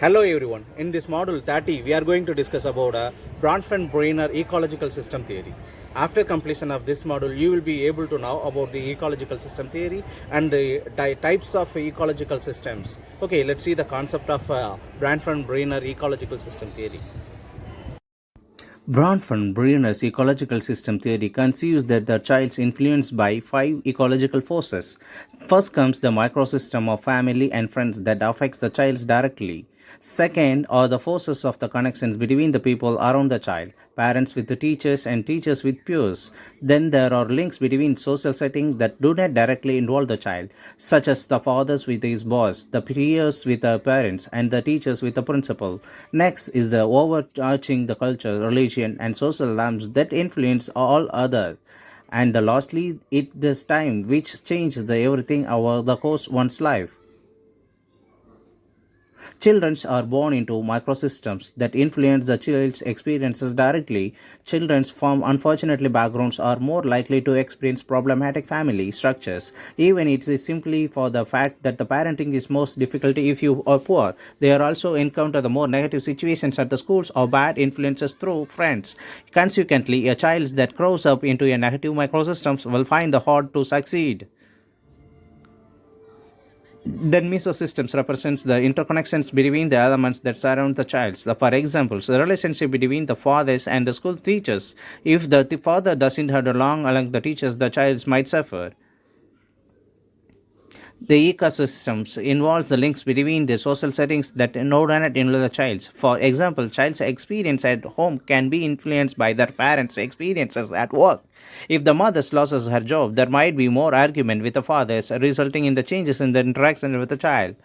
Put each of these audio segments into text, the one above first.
Hello everyone, in this module 30 we are going to discuss about a Bronfenbrenner ecological system theory. After completion of this module you will be able to know about the ecological system theory and the types of ecological systems. Okay, let's see the concept of Bronfenbrenner ecological system theory. Bronfenbrenner's ecological system theory conceives that the child is influenced by 5 ecological forces. First comes the microsystem of family and friends that affects the child directly. Second are the forces of the connections between the people around the child, parents with the teachers and teachers with peers. Then there are links between social settings that do not directly involve the child, such as the fathers with his boss, the peers with the parents, and the teachers with the principal. Next is the overarching the culture, religion, and social norms that influence all others. And lastly, it this time which changes the everything over the course of one's life. Children are born into microsystems that influence the child's experiences directly. Children from unfortunately backgrounds are more likely to experience problematic family structures, even it is simply for the fact that the parenting is most difficult if you are poor. They are also encounter the more negative situations at the schools or bad influences through friends. Consequently, a child that grows up into a negative microsystems will find it hard to succeed. Then mesosystems represents the interconnections between the elements that surround the child. For example, the relationship between the fathers and the school teachers. If the father doesn't get along along the teachers, the child might suffer. The ecosystems involves the links between the social settings that dominate in the child. For example, child's experience at home can be influenced by their parents' experiences at work. If the mother loses her job, there might be more argument with the fathers, resulting in the changes in the interaction with the child.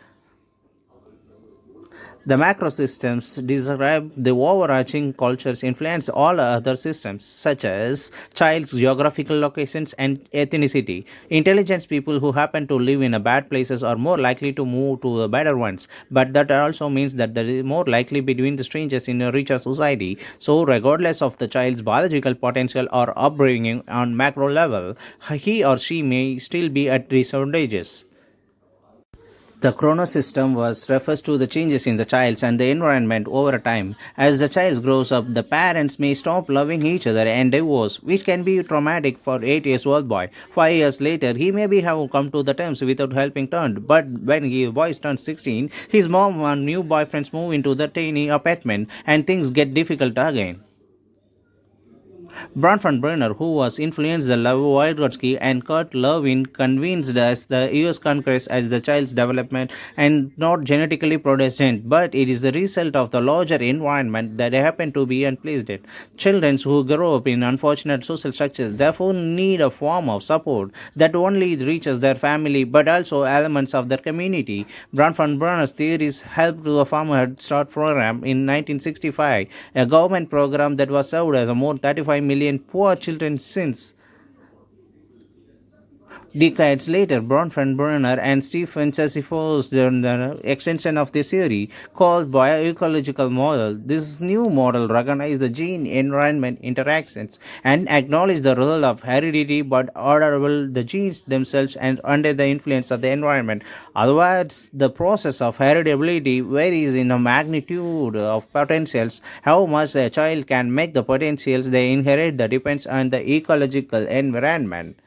The macrosystems describe the overarching cultures influence all other systems, such as child's geographical locations and ethnicity. Intelligent people who happen to live in a bad places are more likely to move to the better ones, but that also means that there is more likely between the strangers in a richer society. So, regardless of the child's biological potential or upbringing on macro level, he or she may still be at disadvantages. The chronosystem was refers to the changes in the child and the environment over time. As the child grows up, the parents may stop loving each other and divorce, which can be traumatic for 8 years old boy. 5 years later, he maybe have come to the terms without helping turned, but when his boy turns 16, his mom and new boyfriends move into the tiny apartment and things get difficult again. Bronfenbrenner, who was influenced the Vygotsky and Kurt Lewin, convinced us the US Congress as the child's development and not genetically predestined, but it is the result of the larger environment that they happen to be placed in. Children who grow up in unfortunate social structures therefore need a form of support that only reaches their family but also elements of their community. Bronfenbrenner's theories helped to form a Head Start program in 1965, a government program that was served as more 35 million poor children since. Decades later, Bronfenbrenner and Stephen Sisyphus the extension of this theory called bioecological model. This new model recognized the gene-environment interactions and acknowledged the role of heredity but orderable the genes themselves and under the influence of the environment. Otherwise, the process of heritability varies in the magnitude of potentials. How much a child can make the potentials they inherit that depends on the ecological environment.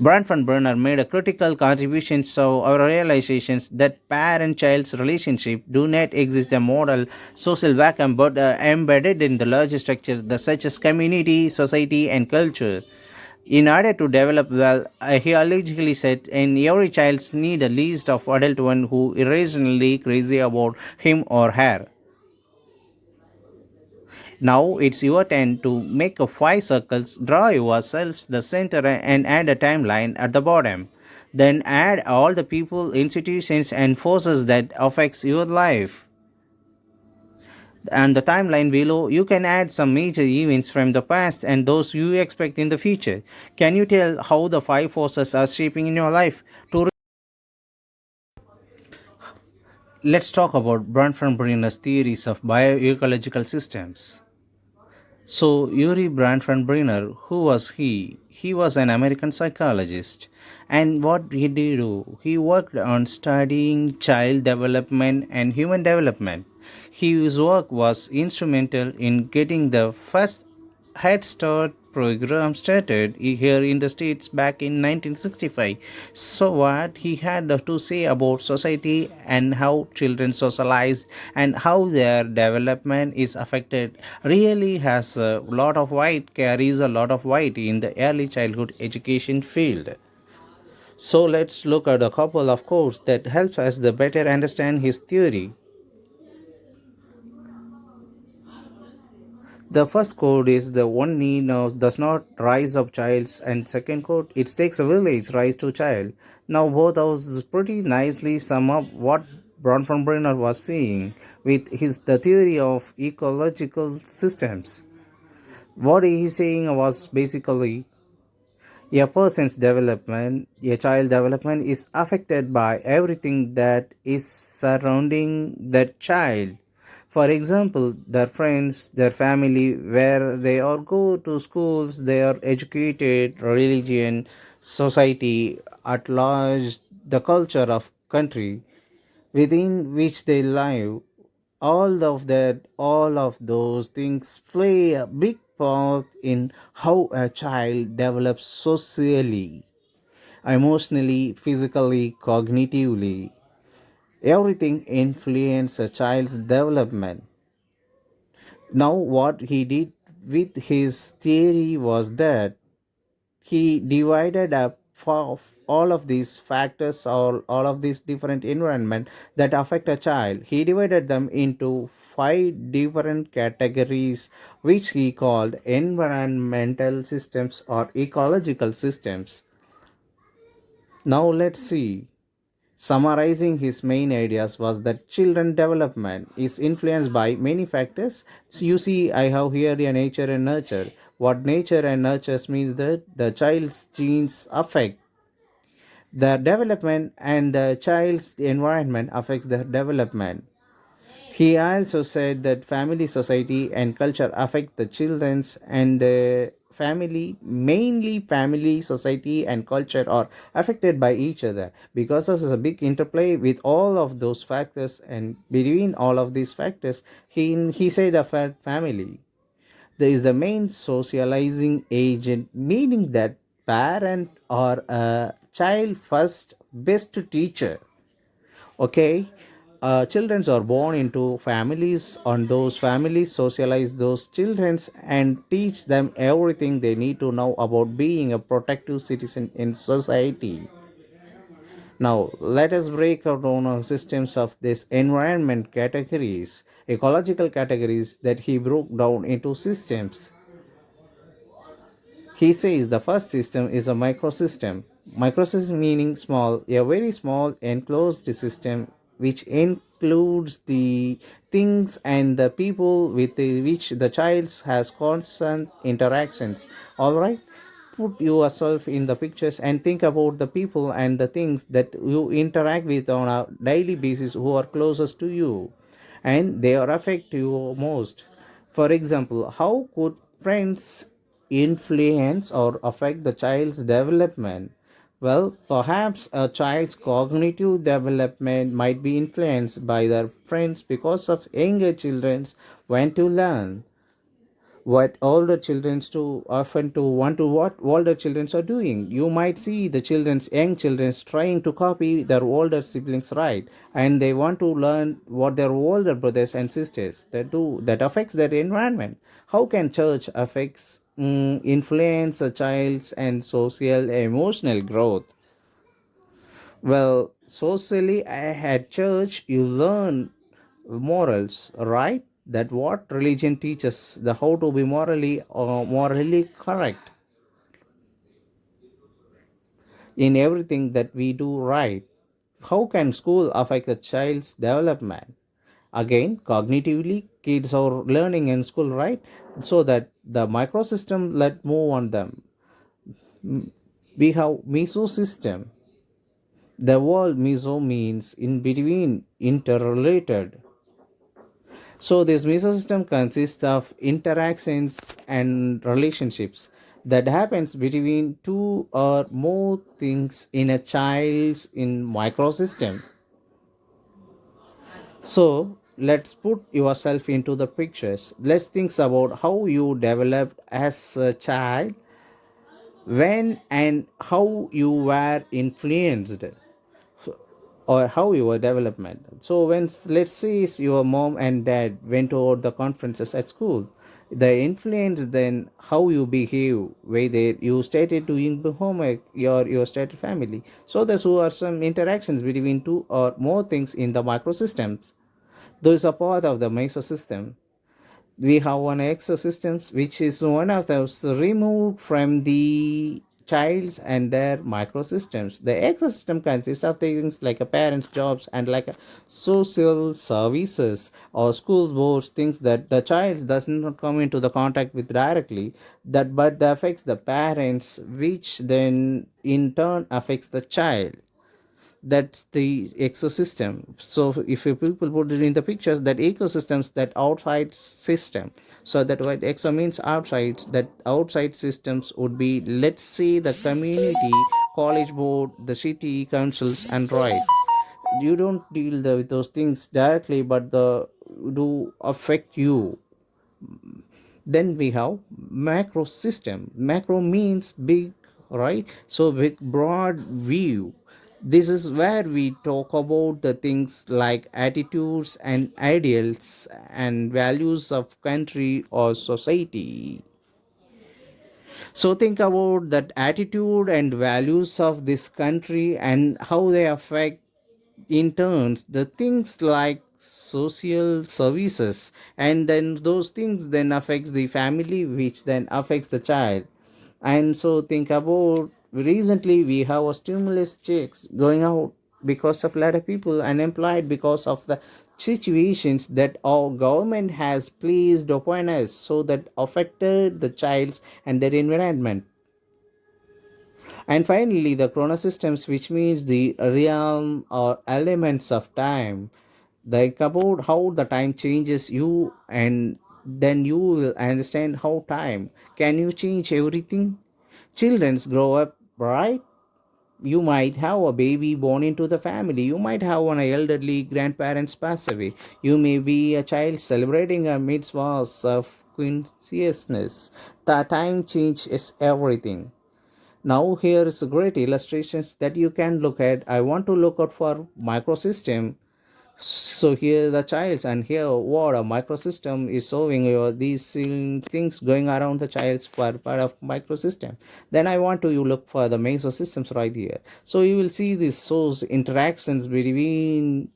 Bronfenbrenner made a critical contribution to our realizations that parent-child's relationship do not exist a model social vacuum but embedded in the larger structures such as community, society, and culture. In order to develop well, he allegedly said, in every child's need a list of adult one who irrationally crazy about him or her. Now it's your turn to make a 5 circles, draw yourselves the center and add a timeline at the bottom. Then add all the people, institutions and forces that affects your life. And the timeline below, you can add some major events from the past and those you expect in the future. Can you tell how the 5 forces are shaping in your life? Let's talk about Bronfenbrenner's theories of bioecological systems. So, Yuri Bronfenbrenner, who was he? He was an American psychologist. And what did he do? He worked on studying child development and human development. His work was instrumental in getting the first Head Start program started here in the States back in 1965. So, what he had to say about society and how children socialize and how their development is affected really has a lot of weight, carries a lot of weight in the early childhood education field. So, let's look at a couple of quotes that helps us to better understand his theory. The first quote is the one need now does not rise up childs, and second quote it takes a village rise to child. Now both of those pretty nicely sum up what Bronfenbrenner was saying with his the theory of ecological systems. What he is saying was basically a person's development, a child development is affected by everything that is surrounding that child. For example, their friends, their family, where they all go to schools, they are educated, religion, society at large, the culture of country within which they live, all of those things play a big part in how a child develops socially, emotionally, physically, cognitively. Everything influences a child's development. Now what he did with his theory was that he divided up for all of these factors or all of these different environment that affect a child. He divided them into 5 different categories which he called environmental systems or ecological systems. Now let's see. Summarizing his main ideas was that children development is influenced by many factors. So you see, I have here a nature and nurture. What nature and nurture means that the child's genes affect their development and the child's environment affects their development. He also said that family, society, and culture affect the children's and the family, mainly family, society, and culture are affected by each other because this is a big interplay with all of those factors, and between all of these factors, he said a family. There is the main socializing agent, meaning that parent or a child first best teacher. Okay, children are born into families, and those families socialize those children and teach them everything they need to know about being a protective citizen in society. Now let us break down our systems of this environment categories, ecological categories that he broke down into systems. He says the first system is a microsystem. Microsystem meaning small, a very small enclosed system which includes the things and the people with which the child has constant interactions. All right. put yourself in the pictures and think about the people and the things that you interact with on a daily basis who are closest to you and they are affect you most. For example, how could friends influence or affect the child's development? Well, perhaps a child's cognitive development might be influenced by their friends because of younger children's want to learn what older children to often to want to what older children are doing. You might see the children's young children's trying to copy their older siblings, right? And they want to learn what their older brothers and sisters that do. That affects their environment. How can church affects influence a child's and social emotional growth? Well, socially, at church, you learn morals, right? That what religion teaches the how to be morally correct in everything that we do right. How can school affect a child's development? Again, cognitively, kids are learning in school, right? So that the microsystem let move on them. We have meso system. The word meso means in between, interrelated. So this mesosystem consists of interactions and relationships that happens between two or more things in a child's in microsystem. So let's put yourself into the pictures. Let's think about how you developed as a child, when and how you were influenced or how your development. So when let's say your mom and dad went over the conferences at school, the influence then how you behave, whether you started doing the homework, your started family. So there's who are some interactions between two or more things in the microsystems. Those are part of the mesosystem. We have one exosystems which is one of those removed from the childs and their microsystems. The ecosystem consists of things like a parent's jobs and like a social services or schools boards, things that the child does not come into the contact with directly, that but that affects the parents, which then in turn affects the child. That's the ecosystem. So if you people put it in the pictures, that ecosystems, that outside system. So that what exo means outside, that outside systems would be, let's say, the community, college board, the city councils, and right. You don't deal with those things directly, but the do affect you. Then we have macro system. Macro means big, right? So big, broad view. This is where we talk about the things like attitudes and ideals and values of country or society. So think about that attitude and values of this country and how they affect in turns the things like social services, and then those things then affects the family, which then affects the child. And so think about, recently we have a stimulus checks going out because of a lot of people unemployed because of the situations that our government has placed upon us, so that affected the child's and their environment. And finally, the chronosystems, which means the realm or elements of time, like about how the time changes you, and then you will understand how time can you change everything. Childrens grow up, right? You might have a baby born into the family. You might have one elderly grandparents pass away. You may be a child celebrating a mitzvahs of consciousness. The time change is everything. Now here is a great illustrations that you can look at. I want to look out for microsystem. So here the childs, and here what a microsystem is showing you these things going around the child's part of microsystem. Then I want to you look for the mesosystems right here. So you will see this shows interactions between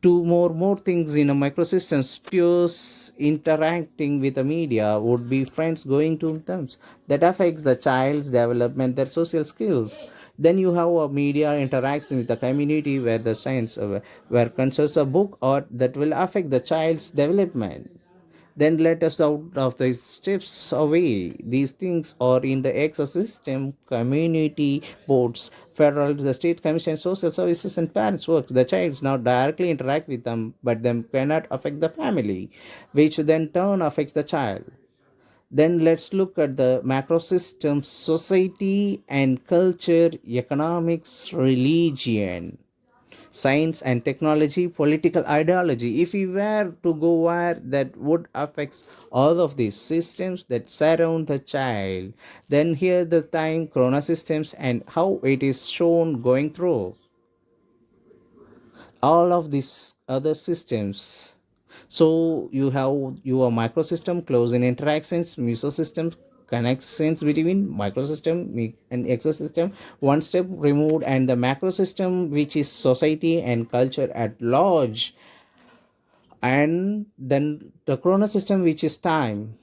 two more things in a microsystem. Peers interacting with the media would be friends going to terms that affects the child's development, their social skills. Then you have a media interaction with the community where the science where concerns a book or that will affect the child's development. then let us out of the steps away. These things are in the ecosystem, community boards, federal, the state commission, social services, and parents' work. The child now directly interact with them, but them cannot affect the family, which then turn affects the child. Then let's look at the macro systems, society and culture, economics, religion, science and technology, political ideology. If we were to go where that would affect all of these systems that surround the child, then here the time corona systems and how it is shown going through all of these other systems. So you have your microsystem, close-in interactions, mesosystems, connections between microsystem and exosystem, one step removed, and the macrosystem, which is society and culture at large, and then the chronosystem, which is time.